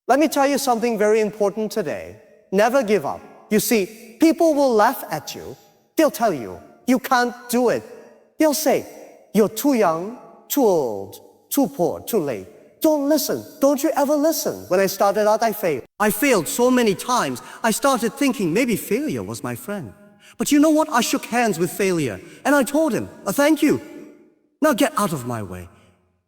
Let me tell you something very important today. Never give up. You see, people will laugh at you. They'll tell you, you can't do it. They'll say, you're too young, too old, too poor, too late. Don't listen. Don't you ever listen. When I started out, I failed. I failed so many times, I started thinking maybe failure was my friend. But you know what? I shook hands with failure, and I told him, thank you. Now get out of my way.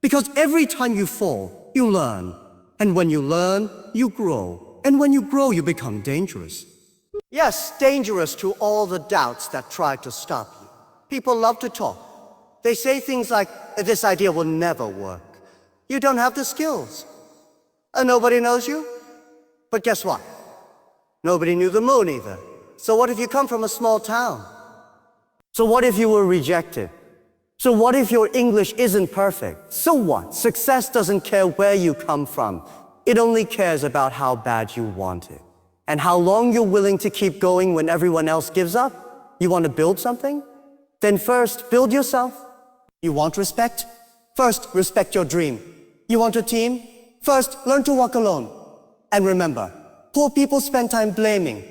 Because every time you fall, you learn. And when you learn, you grow. And when you grow, you become dangerous. Yes, dangerous to all the doubts that try to stop you. People love to talk. They say things like, this idea will never work. You don't have the skills. And nobody knows you. But guess what? Nobody knew the moon either. So what if you come from a small town? So what if you were rejected? So what if your English isn't perfect? So what? Success doesn't care where you come from. It only cares about how bad you want it. And how long you're willing to keep going when everyone else gives up. You want to build something? Then first, build yourself. You want respect? First, respect your dream. You want a team? First, learn to walk alone. And remember, poor people spend time blaming.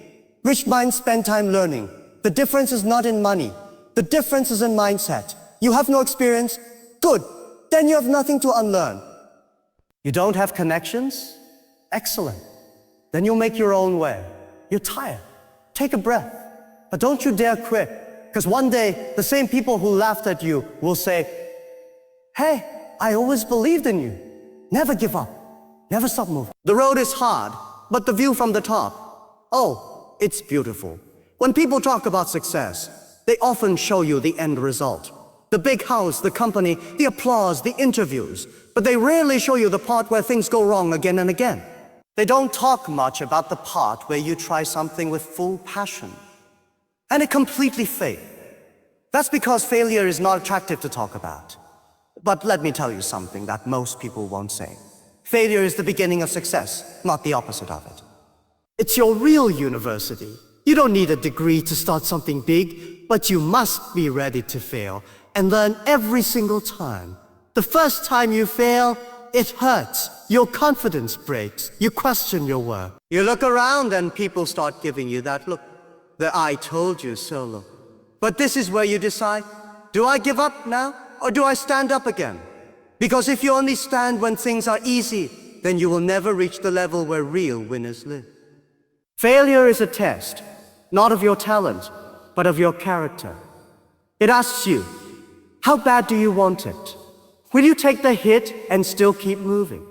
Rich minds spend time learning. The difference is not in money. The difference is in mindset. You have no experience? Good. Then you have nothing to unlearn. You don't have connections? Excellent. Then you'll make your own way. You're tired. Take a breath. But don't you dare quit. Because one day, the same people who laughed at you will say, hey, I always believed in you. Never give up. Never stop moving. The road is hard, but the view from the top, oh, it's beautiful. When people talk about success, they often show you the end result. The big house, the company, the applause, the interviews. But they rarely show you the part where things go wrong again and again. They don't talk much about the part where you try something with full passion. And it completely fails. That's because failure is not attractive to talk about. But let me tell you something that most people won't say. Failure is the beginning of success, not the opposite of it. It's your real university. You don't need a degree to start something big, but you must be ready to fail and learn every single time. The first time you fail, it hurts. Your confidence breaks. You question your work. You look around and people start giving you that look. The I told you so look. But this is where you decide, do I give up now or do I stand up again? Because if you only stand when things are easy, then you will never reach the level where real winners live. Failure is a test, not of your talent, but of your character. It asks you, how bad do you want it? Will you take the hit and still keep moving?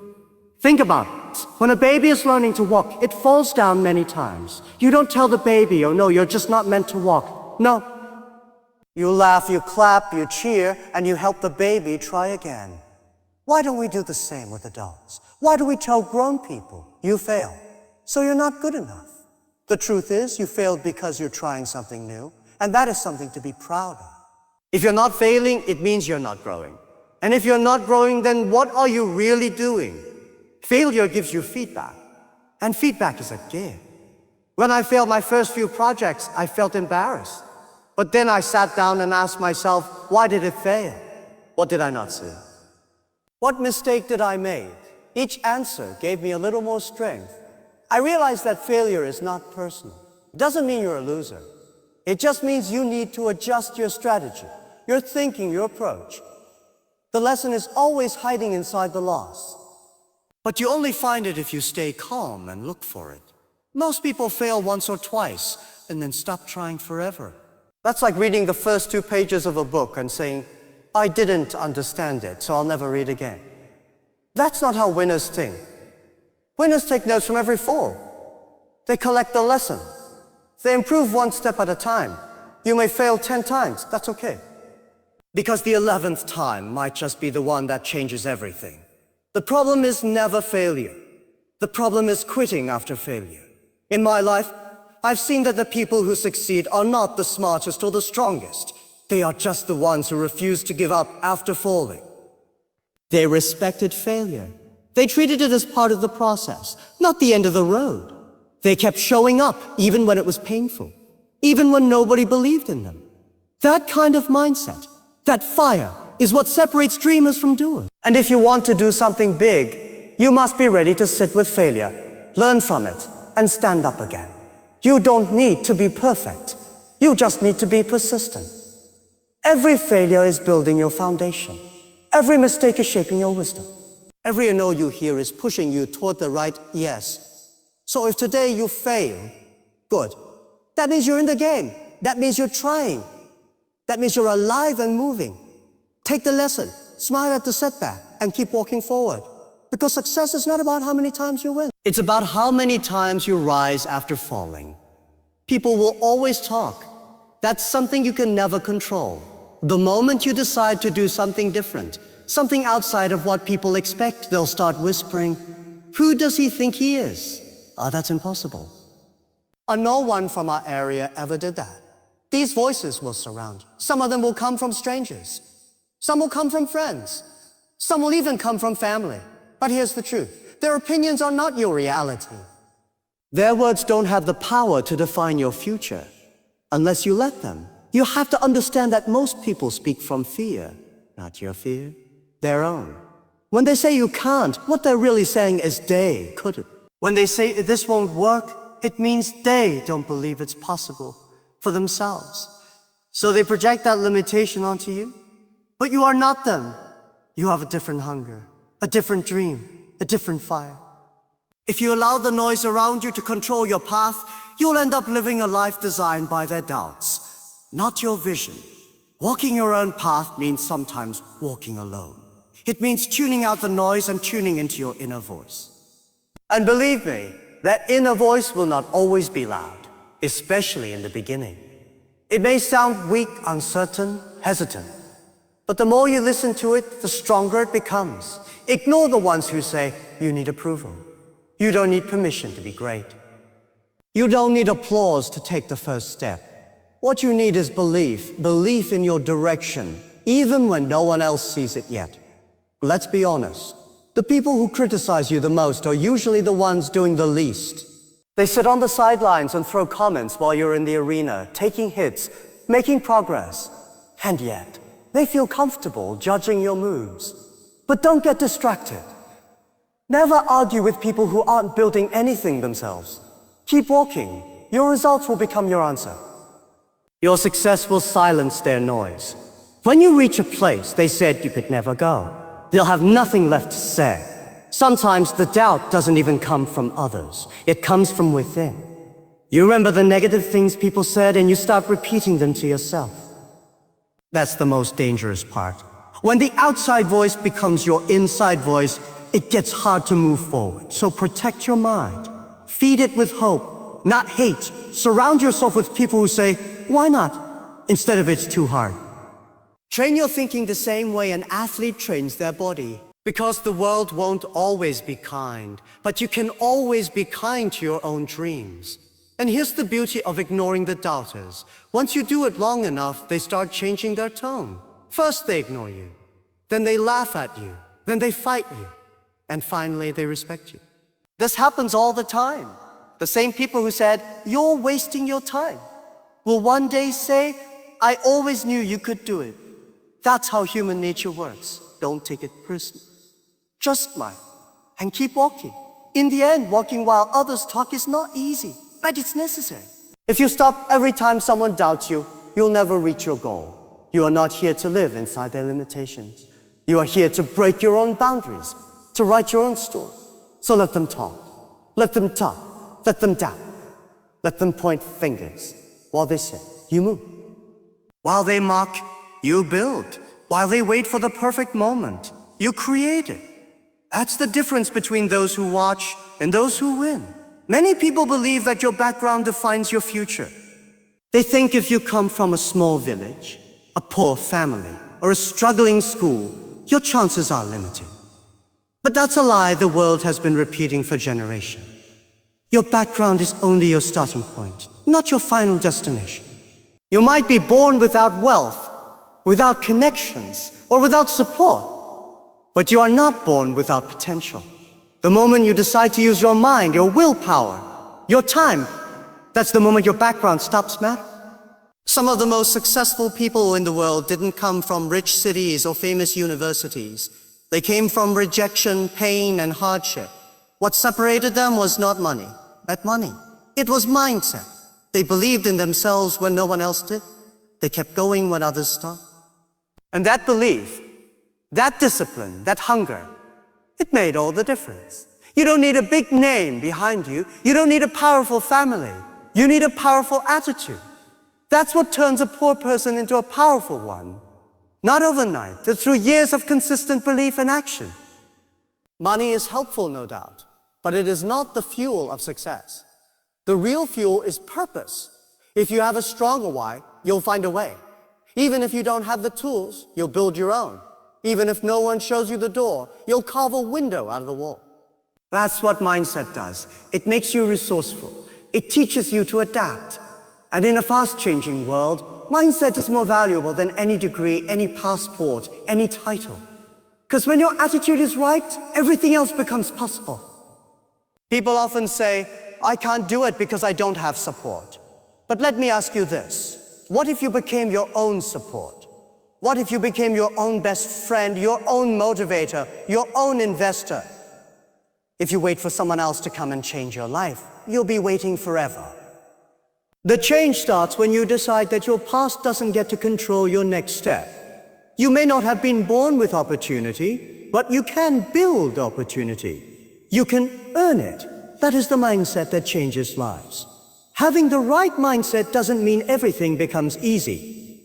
Think about it. When a baby is learning to walk, it falls down many times. You don't tell the baby, oh no, you're just not meant to walk. No. You laugh, you clap, you cheer, and you help the baby try again. Why don't we do the same with adults? Why do we tell grown people, you fail, so you're not good enough? The truth is, you failed because you're trying something new, and that is something to be proud of. If you're not failing, it means you're not growing. And if you're not growing, then what are you really doing? Failure gives you feedback, and feedback is a gift. When I failed my first few projects, I felt embarrassed. But then I sat down and asked myself, why did it fail? What did I not see? What mistake did I make? Each answer gave me a little more strength. I realized that failure is not personal. It doesn't mean you're a loser. It just means you need to adjust your strategy, your thinking, your approach. The lesson is always hiding inside the loss. But you only find it if you stay calm and look for it. Most people fail once or twice and then stop trying forever. That's like reading the first 2 pages of a book and saying, I didn't understand it, so I'll never read again. That's not how winners think. Winners take notes from every fall. They collect the lesson. They improve 1 step at a time. You may fail 10 times, that's okay. Because the 11th time might just be the one that changes everything. The problem is never failure. The problem is quitting after failure. In my life, I've seen that the people who succeed are not the smartest or the strongest. They are just the ones who refuse to give up after falling. They respected failure. They treated it as part of the process, not the end of the road. They kept showing up even when it was painful, even when nobody believed in them. That kind of mindset, that fire, is what separates dreamers from doers. And if you want to do something big, you must be ready to sit with failure learn from it, and stand up again. You don't need to be perfect. You just need to be persistent. Every failure is building your foundation. Every mistake is shaping your wisdom. Every no you hear is pushing you toward the right yes. So if today you fail, good. That means you're in the game. That means you're trying. That means you're alive and moving. Take the lesson, smile at the setback, and keep walking forward. Because success is not about how many times you win. It's about how many times you rise after falling. People will always talk. That's something you can never control. The moment you decide to do something different, something outside of what people expect, they'll start whispering, "Who does he think he is?" That's impossible. No one from our area ever did that. These voices will surround you. Some of them will come from strangers. Some will come from friends. Some will even come from family. But here's the truth. Their opinions are not your reality. Their words don't have the power to define your future unless you let them. You have to understand that most people speak from fear, not your fear, their own. When they say you can't, what they're really saying is they couldn't. When they say this won't work, it means they don't believe it's possible for themselves. So they project that limitation onto you. But you are not them. You have a different hunger, a different dream, a different fire. If you allow the noise around you to control your path, you'll end up living a life designed by their doubts, not your vision. Walking your own path means sometimes walking alone. It means tuning out the noise and tuning into your inner voice. And believe me, that inner voice will not always be loud, especially in the beginning. It may sound weak, uncertain, hesitant, but the more you listen to it, the stronger it becomes. Ignore the ones who say, you need approval. You don't need permission to be great. You don't need applause to take the first step. What you need is belief in your direction, even when no one else sees it yet. Let's be honest. The people who criticize you the most are usually the ones doing the least. They sit on the sidelines and throw comments while you're in the arena, taking hits, making progress. And yet, they feel comfortable judging your moves. But don't get distracted. Never argue with people who aren't building anything themselves. Keep walking. Your results will become your answer. Your success will silence their noise. When you reach a place they said you could never go, they'll have nothing left to say. Sometimes the doubt doesn't even come from others. It comes from within. You remember the negative things people said and you start repeating them to yourself. That's the most dangerous part. When the outside voice becomes your inside voice, it gets hard to move forward. So protect your mind. Feed it with hope, not hate. Surround yourself with people who say, why not? Instead of it's too hard. Train your thinking the same way an athlete trains their body. Because the world won't always be kind, but you can always be kind to your own dreams. And here's the beauty of ignoring the doubters. Once you do it long enough, they start changing their tone. First they ignore you, then they laugh at you, then they fight you, and finally they respect you. This happens all the time. The same people who said, you're wasting your time, will one day say, I always knew you could do it. That's how human nature works. Don't take it personally. Just smile and keep walking. In the end, walking while others talk is not easy, but it's necessary. If you stop every time someone doubts you, you'll never reach your goal. You are not here to live inside their limitations. You are here to break your own boundaries, to write your own story. So let them talk. Let them talk. Let them doubt. Let them point fingers. While they say, you move. While they mock, you build. While they wait for the perfect moment, you create it. That's the difference between those who watch and those who win. Many people believe that your background defines your future. They think if you come from a small village, a poor family, or a struggling school, your chances are limited. But that's a lie the world has been repeating for generations. Your background is only your starting point, not your final destination. You might be born without wealth, without connections, or without support. But you are not born without potential. The moment you decide to use your mind, your willpower, your time, that's the moment your background stops mattering. Some of the most successful people in the world didn't come from rich cities or famous universities. They came from rejection, pain, and hardship. What separated them was not money, It was mindset. They believed in themselves when no one else did. They kept going when others stopped. And that belief, that discipline, that hunger, it made all the difference. You don't need a big name behind you. You don't need a powerful family. You need a powerful attitude. That's what turns a poor person into a powerful one. Not overnight, but through years of consistent belief and action. Money is helpful, no doubt, but it is not the fuel of success. The real fuel is purpose. If you have a stronger why, you'll find a way. Even if you don't have the tools, you'll build your own. Even if no one shows you the door, you'll carve a window out of the wall. That's what mindset does. It makes you resourceful. It teaches you to adapt. And in a fast-changing world, mindset is more valuable than any degree, any passport, any title. Because when your attitude is right, everything else becomes possible. People often say, I can't do it because I don't have support. But let me ask you this. What if you became your own support? What if you became your own best friend, your own motivator, your own investor? If you wait for someone else to come and change your life, you'll be waiting forever. The change starts when you decide that your past doesn't get to control your next step. You may not have been born with opportunity, but you can build opportunity. You can earn it. That is the mindset that changes lives. Having the right mindset doesn't mean everything becomes easy.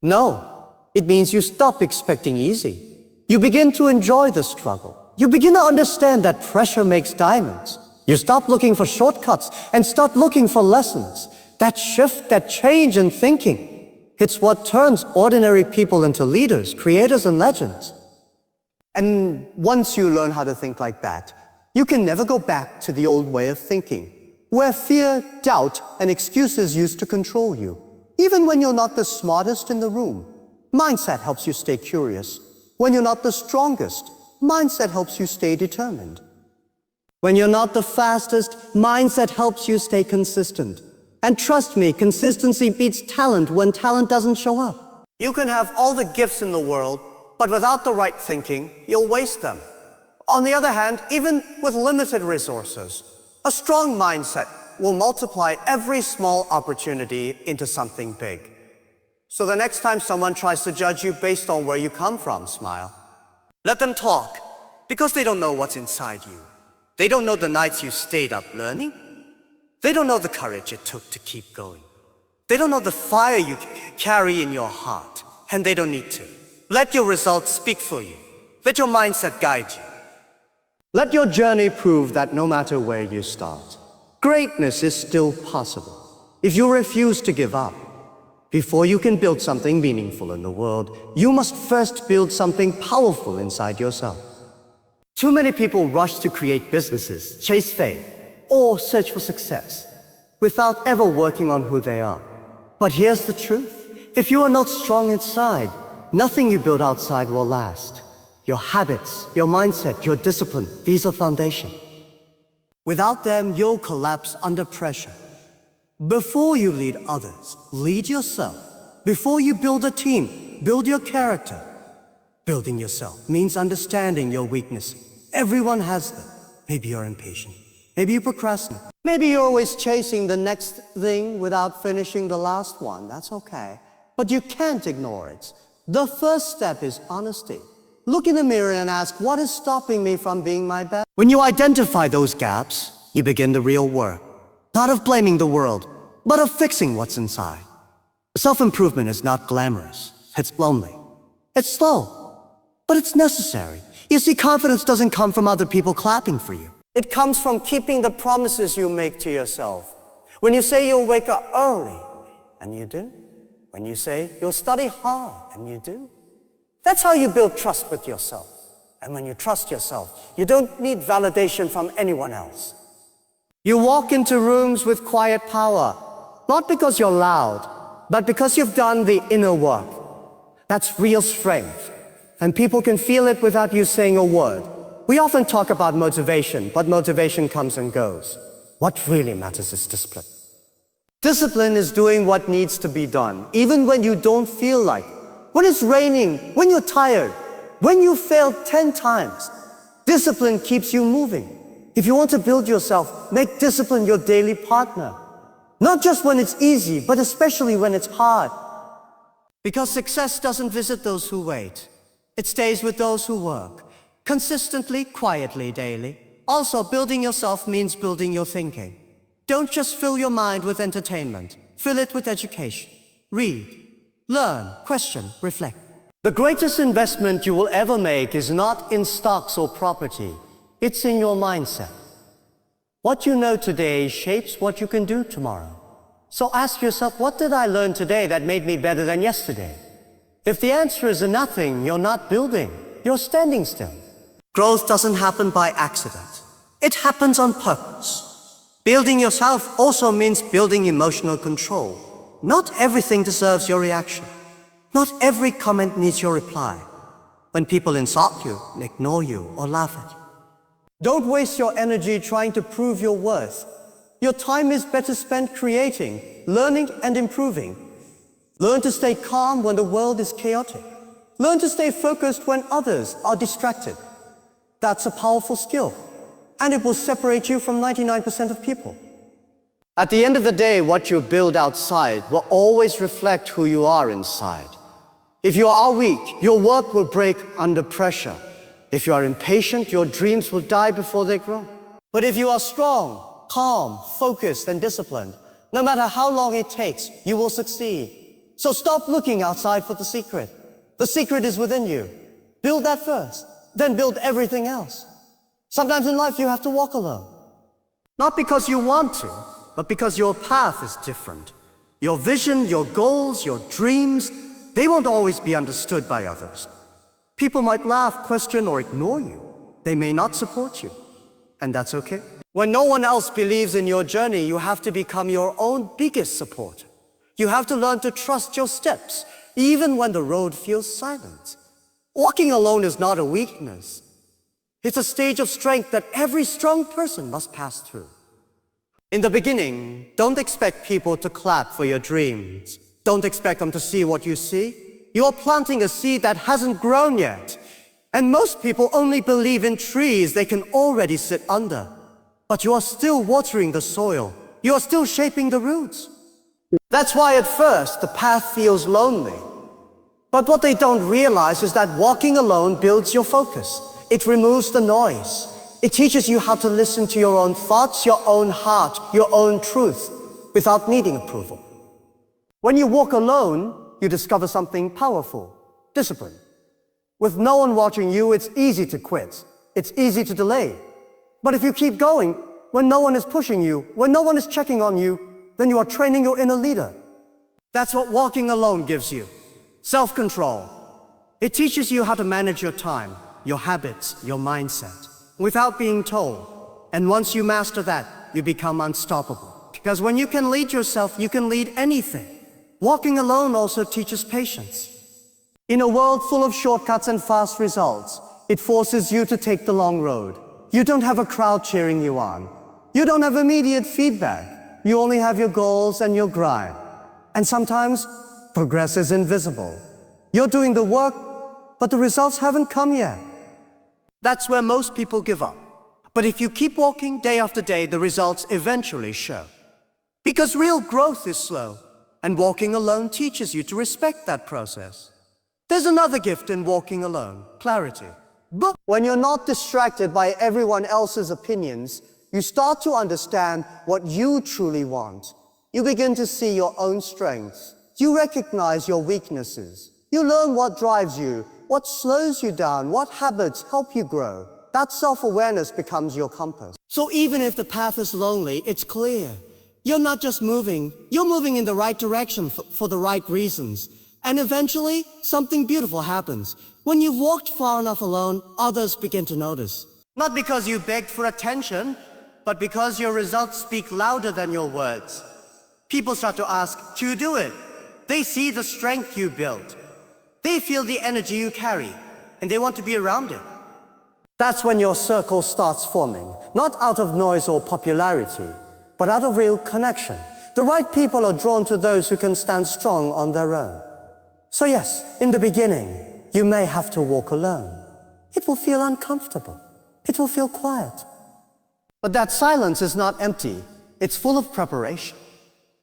No, it means you stop expecting easy. You begin to enjoy the struggle. You begin to understand that pressure makes diamonds. You stop looking for shortcuts and start looking for lessons. That shift, that change in thinking, it's what turns ordinary people into leaders, creators, and legends. And once you learn how to think like that, you can never go back to the old way of thinking, where fear, doubt, and excuses used to control you. Even when you're not the smartest in the room, mindset helps you stay curious. When you're not the strongest, mindset helps you stay determined. When you're not the fastest, mindset helps you stay consistent. And trust me, consistency beats talent when talent doesn't show up. You can have all the gifts in the world, but without the right thinking, you'll waste them. On the other hand, even with limited resources, a strong mindset will multiply every small opportunity into something big. So the next time someone tries to judge you based on where you come from, smile. Let them talk, because they don't know what's inside you. They don't know the nights you stayed up learning. They don't know the courage it took to keep going. They don't know the fire you carry in your heart, and they don't need to. Let your results speak for you. Let your mindset guide you. Let your journey prove that no matter where you start, greatness is still possible. If you refuse to give up, before you can build something meaningful in the world, you must first build something powerful inside yourself. Too many people rush to create businesses, chase fame, or search for success, without ever working on who they are. But here's the truth. If you are not strong inside, nothing you build outside will last. Your habits, your mindset, your discipline, these are foundation. Without them, you'll collapse under pressure. Before you lead others, lead yourself. Before you build a team, build your character. Building yourself means understanding your weakness. Everyone has them. Maybe you're impatient. Maybe you procrastinate. Maybe you're always chasing the next thing without finishing the last one. That's okay. But you can't ignore it. The first step is honesty. Look in the mirror and ask, what is stopping me from being my best? When you identify those gaps, you begin the real work. Not of blaming the world, but of fixing what's inside. Self-improvement is not glamorous. It's lonely. It's slow, but it's necessary. You see, confidence doesn't come from other people clapping for you. It comes from keeping the promises you make to yourself. When you say you'll wake up early, and you do. When you say you'll study hard, and you do. That's how you build trust with yourself. And when you trust yourself, you don't need validation from anyone else. You walk into rooms with quiet power, not because you're loud, but because you've done the inner work. That's real strength. And people can feel it without you saying a word. We often talk about motivation, but motivation comes and goes. What really matters is discipline. Discipline is doing what needs to be done, even when you don't feel like it. When it's raining, when you're tired, when you failed 10 times. Discipline keeps you moving. If you want to build yourself, make discipline your daily partner. Not just when it's easy, but especially when it's hard. Because success doesn't visit those who wait. It stays with those who work. Consistently, quietly, daily. Also, building yourself means building your thinking. Don't just fill your mind with entertainment. Fill it with education. Read, learn, question, reflect. The greatest investment you will ever make is not in stocks or property. It's in your mindset. What you know today shapes what you can do tomorrow. So ask yourself, what did I learn today that made me better than yesterday? If the answer is nothing, you're not building. You're standing still. Growth doesn't happen by accident. It happens on purpose. Building yourself also means building emotional control. Not everything deserves your reaction. Not every comment needs your reply. When people insult you, ignore you, or laugh at you. Don't waste your energy trying to prove your worth. Your time is better spent creating, learning, and improving. Learn to stay calm when the world is chaotic. Learn to stay focused when others are distracted. That's a powerful skill, and it will separate you from 99% of people. At the end of the day, what you build outside will always reflect who you are inside. If you are weak, your work will break under pressure. If you are impatient, your dreams will die before they grow. But if you are strong, calm, focused, and disciplined, no matter how long it takes, you will succeed. So stop looking outside for the secret. The secret is within you. Build that first, then build everything else. Sometimes in life you have to walk alone. Not because you want to, but because your path is different. Your vision, your goals, your dreams, they won't always be understood by others. People might laugh, question, or ignore you. They may not support you, and that's okay. When no one else believes in your journey, you have to become your own biggest supporter. You have to learn to trust your steps, even when the road feels silent. Walking alone is not a weakness. It's a stage of strength that every strong person must pass through. In the beginning, don't expect people to clap for your dreams. Don't expect them to see what you see. You're planting a seed that hasn't grown yet. And most people only believe in trees they can already sit under. But you are still watering the soil. You are still shaping the roots. That's why at first the path feels lonely. But what they don't realize is that walking alone builds your focus. It removes the noise. It teaches you how to listen to your own thoughts, your own heart, your own truth, without needing approval. When you walk alone, you discover something powerful: discipline. With no one watching you, it's easy to quit. It's easy to delay. But if you keep going, when no one is pushing you, when no one is checking on you, then you are training your inner leader. That's what walking alone gives you. Self-control. It teaches you how to manage your time, your habits, your mindset, without being told. And once you master that, you become unstoppable. Because when you can lead yourself, you can lead anything. Walking alone also teaches patience. In a world full of shortcuts and fast results, it forces you to take the long road. You don't have a crowd cheering you on. You don't have immediate feedback. You only have your goals and your grind. And sometimes, progress is invisible. You're doing the work, but the results haven't come yet. That's where most people give up. But if you keep walking day after day, the results eventually show. Because real growth is slow, and walking alone teaches you to respect that process. There's another gift in walking alone: clarity. But when you're not distracted by everyone else's opinions, you start to understand what you truly want. You begin to see your own strengths. You recognize your weaknesses. You learn what drives you, what slows you down, what habits help you grow. That self-awareness becomes your compass. So even if the path is lonely, it's clear. You're not just moving, you're moving in the right direction for the right reasons. And eventually, something beautiful happens. When you've walked far enough alone, others begin to notice. Not because you begged for attention, but because your results speak louder than your words. People start to ask, do you do it? They see the strength you built. They feel the energy you carry, and they want to be around it. That's when your circle starts forming, not out of noise or popularity, but out of real connection. The right people are drawn to those who can stand strong on their own. So yes, in the beginning, you may have to walk alone. It will feel uncomfortable. It will feel quiet. But that silence is not empty. It's full of preparation.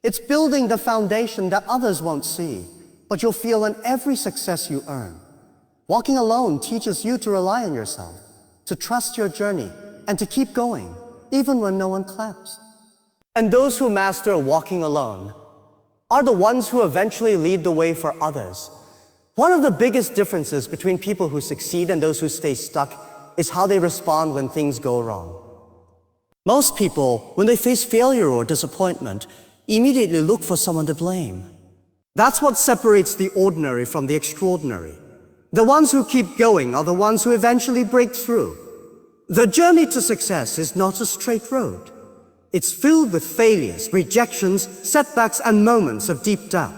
It's building the foundation that others won't see, but you'll feel in every success you earn. Walking alone teaches you to rely on yourself, to trust your journey, and to keep going, even when no one claps. And those who master walking alone are the ones who eventually lead the way for others. One of the biggest differences between people who succeed and those who stay stuck is how they respond when things go wrong. Most people, when they face failure or disappointment, immediately look for someone to blame. That's what separates the ordinary from the extraordinary. The ones who keep going are the ones who eventually break through. The journey to success is not a straight road. It's filled with failures, rejections, setbacks, and moments of deep doubt.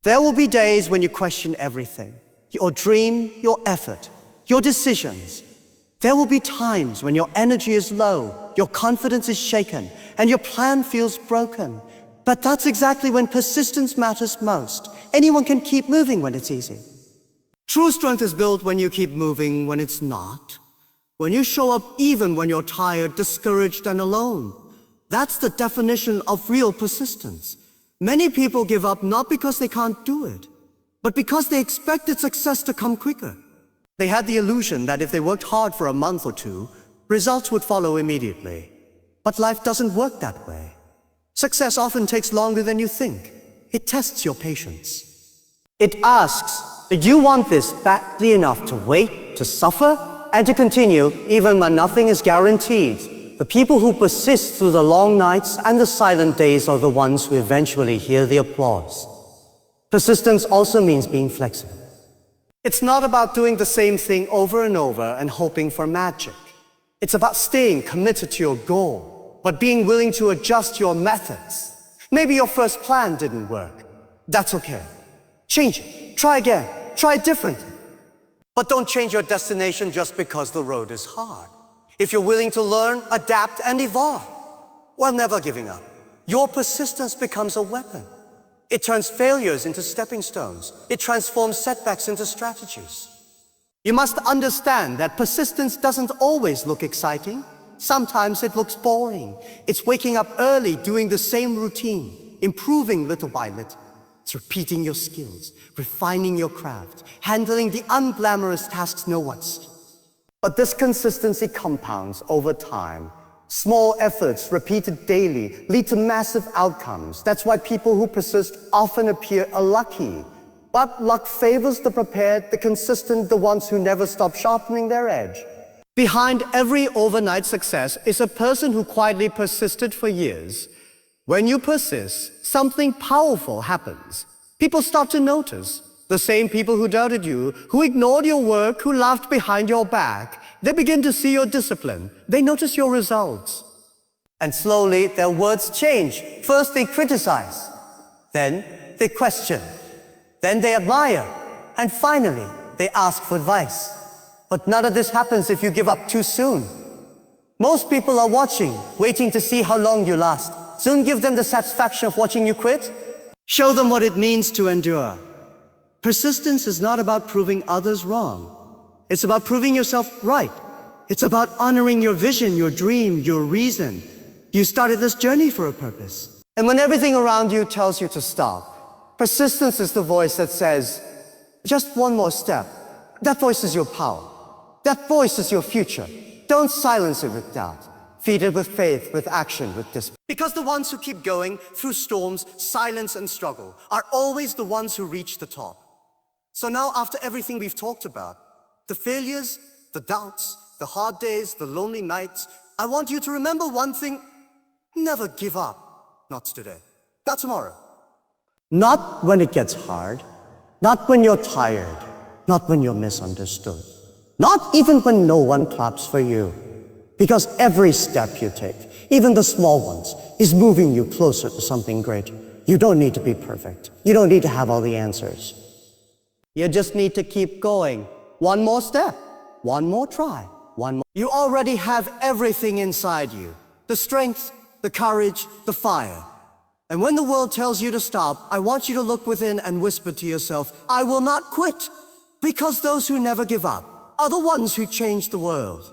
There will be days when you question everything, your dream, your effort, your decisions. There will be times when your energy is low, your confidence is shaken, and your plan feels broken. But that's exactly when persistence matters most. Anyone can keep moving when it's easy. True strength is built when you keep moving when it's not. When you show up even when you're tired, discouraged, and alone. That's the definition of real persistence. Many people give up not because they can't do it, but because they expected success to come quicker. They had the illusion that if they worked hard for a month or two, results would follow immediately. But life doesn't work that way. Success often takes longer than you think. It tests your patience. It asks, do you want this badly enough to wait, to suffer, and to continue even when nothing is guaranteed? The people who persist through the long nights and the silent days are the ones who eventually hear the applause. Persistence also means being flexible. It's not about doing the same thing over and over and hoping for magic. It's about staying committed to your goal, but being willing to adjust your methods. Maybe your first plan didn't work. That's okay. Change it. Try again. Try it differently. But don't change your destination just because the road is hard. If you're willing to learn, adapt, and evolve, while never giving up, your persistence becomes a weapon. It turns failures into stepping stones. It transforms setbacks into strategies. You must understand that persistence doesn't always look exciting. Sometimes it looks boring. It's waking up early, doing the same routine, improving little by little. It's repeating your skills, refining your craft, handling the unglamorous tasks no one sees. But this consistency compounds over time. Small efforts repeated daily lead to massive outcomes. That's why people who persist often appear unlucky. But luck favors the prepared, the consistent, the ones who never stop sharpening their edge. Behind every overnight success is a person who quietly persisted for years. When you persist, something powerful happens. People start to notice. The same people who doubted you, who ignored your work, who laughed behind your back, they begin to see your discipline. They notice your results. And slowly, their words change. First, they criticize. Then, they question. Then they admire. And finally, they ask for advice. But none of this happens if you give up too soon. Most people are watching, waiting to see how long you last. Soon give them the satisfaction of watching you quit. Show them what it means to endure. Persistence is not about proving others wrong. It's about proving yourself right. It's about honoring your vision, your dream, your reason. You started this journey for a purpose. And when everything around you tells you to stop, persistence is the voice that says, just one more step. That voice is your power. That voice is your future. Don't silence it with doubt. Feed it with faith, with action, with discipline. Because the ones who keep going through storms, silence, and struggle are always the ones who reach the top. So now, after everything we've talked about, the failures, the doubts, the hard days, the lonely nights, I want you to remember one thing. Never give up. Not today. Not tomorrow. Not when it gets hard. Not when you're tired. Not when you're misunderstood. Not even when no one claps for you. Because every step you take, even the small ones, is moving you closer to something great. You don't need to be perfect. You don't need to have all the answers. You just need to keep going. One more step, one more try, one more. You already have everything inside you. The strength, the courage, the fire. And when the world tells you to stop, I want you to look within and whisper to yourself, I will not quit. Because those who never give up are the ones who change the world.